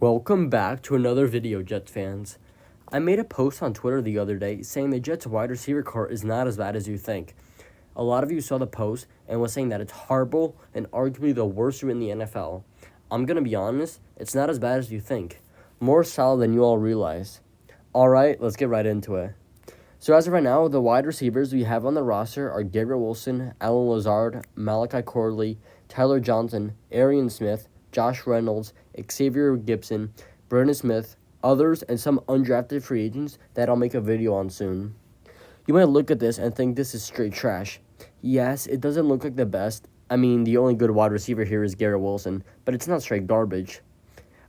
Welcome back to another video, Jets fans. I made a post on Twitter the other day saying the Jets wide receiver core is not as bad as you think. A lot of you saw the post and was saying that it's horrible and arguably the worst in the NFL. I'm going to be honest, it's not as bad as you think. More solid than you all realize. Alright, let's get right into it. So as of right now, the wide receivers we have on the roster are Garrett Wilson, Allen Lazard, Malachi Corley, Tyler Johnson, Aryan Smith, Josh Reynolds, Xavier Gibson, Brandon Smith, others, and some undrafted free agents that I'll make a video on soon. You might look at this and think this is straight trash. Yes, it doesn't look like the best. I mean, the only good wide receiver here is Garrett Wilson, but it's not straight garbage.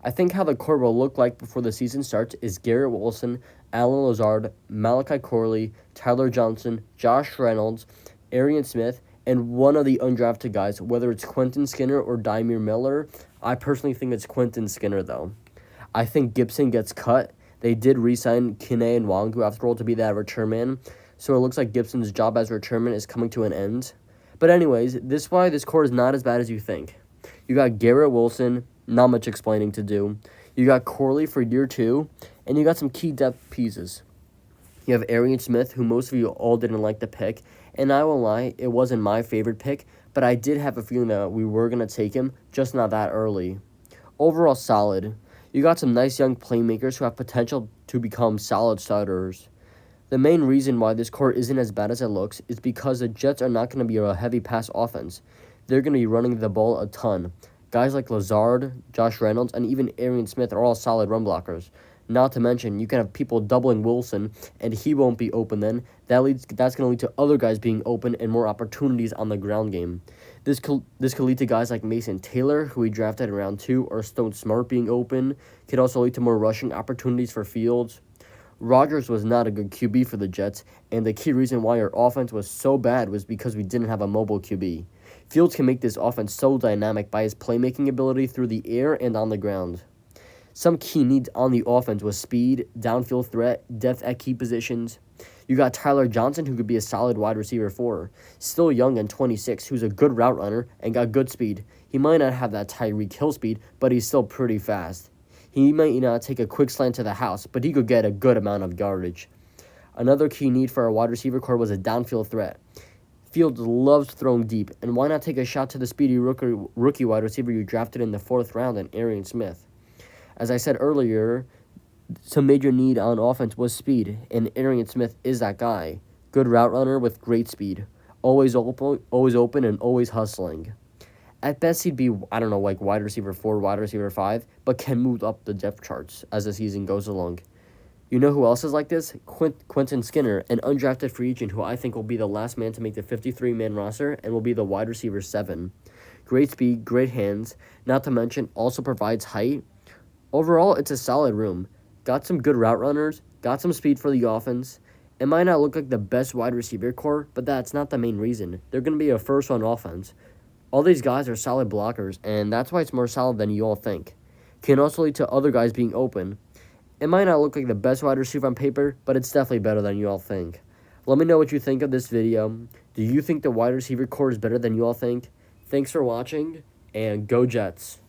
I think how the core will look like before the season starts is Garrett Wilson, Allen Lazard, Malachi Corley, Tyler Johnson, Josh Reynolds, Aryan Smith, and one of the undrafted guys, whether it's Quinton Skinner or Dymere Miller. I personally think it's Quinton Skinner, though. I think Gibson gets cut. They did re-sign Kine and Wangu after all to be that return man, so it looks like Gibson's job as return man is coming to an end. But anyways, this is why this core is not as bad as you think. You got Garrett Wilson, not much explaining to do. You got Corley for year 2, and you got some key depth pieces. You have Aryan Smith, who most of you all didn't like the pick, and I won't lie, it wasn't my favorite pick, but I did have a feeling that we were going to take him, just not that early. Overall, solid. You got some nice young playmakers who have potential to become solid starters. The main reason why this core isn't as bad as it looks is because the Jets are not going to be a heavy pass offense. They're going to be running the ball a ton. Guys like Lazard, Josh Reynolds, and even Aryan Smith are all solid run blockers. Not to mention, you can have people doubling Wilson, and he won't be open then. That's going to lead to other guys being open and more opportunities on the ground game. This could lead to guys like Mason Taylor, who we drafted in round 2, or Stone Smart being open. Could also lead to more rushing opportunities for Fields. Rodgers was not a good QB for the Jets, and the key reason why our offense was so bad was because we didn't have a mobile QB. Fields can make this offense so dynamic by his playmaking ability through the air and on the ground. Some key needs on the offense was speed, downfield threat, depth at key positions. You got Tyler Johnson, who could be a solid wide receiver 4. Still young and 26, who's a good route runner and got good speed. He might not have that Tyreek Hill speed, but he's still pretty fast. He might not take a quick slant to the house, but he could get a good amount of yardage. Another key need for our wide receiver core was a downfield threat. Fields loves throwing deep, and why not take a shot to the speedy rookie wide receiver you drafted in the 4th round in Aryan Smith? As I said earlier, some major need on offense was speed, and Aryan Smith is that guy. Good route runner with great speed. Always open, and always hustling. At best, he'd be, like wide receiver 4, wide receiver 5, but can move up the depth charts as the season goes along. You know who else is like this? Quinton Skinner, an undrafted free agent who I think will be the last man to make the 53-man roster and will be the wide receiver 7. Great speed, great hands, not to mention also provides height. Overall, it's a solid room. Got some good route runners, got some speed for the offense. It might not look like the best wide receiver core, but that's not the main reason. They're going to be a first-round offense. All these guys are solid blockers, and that's why it's more solid than you all think. Can also lead to other guys being open. It might not look like the best wide receiver on paper, but it's definitely better than you all think. Let me know what you think of this video. Do you think the wide receiver core is better than you all think? Thanks for watching, and go Jets.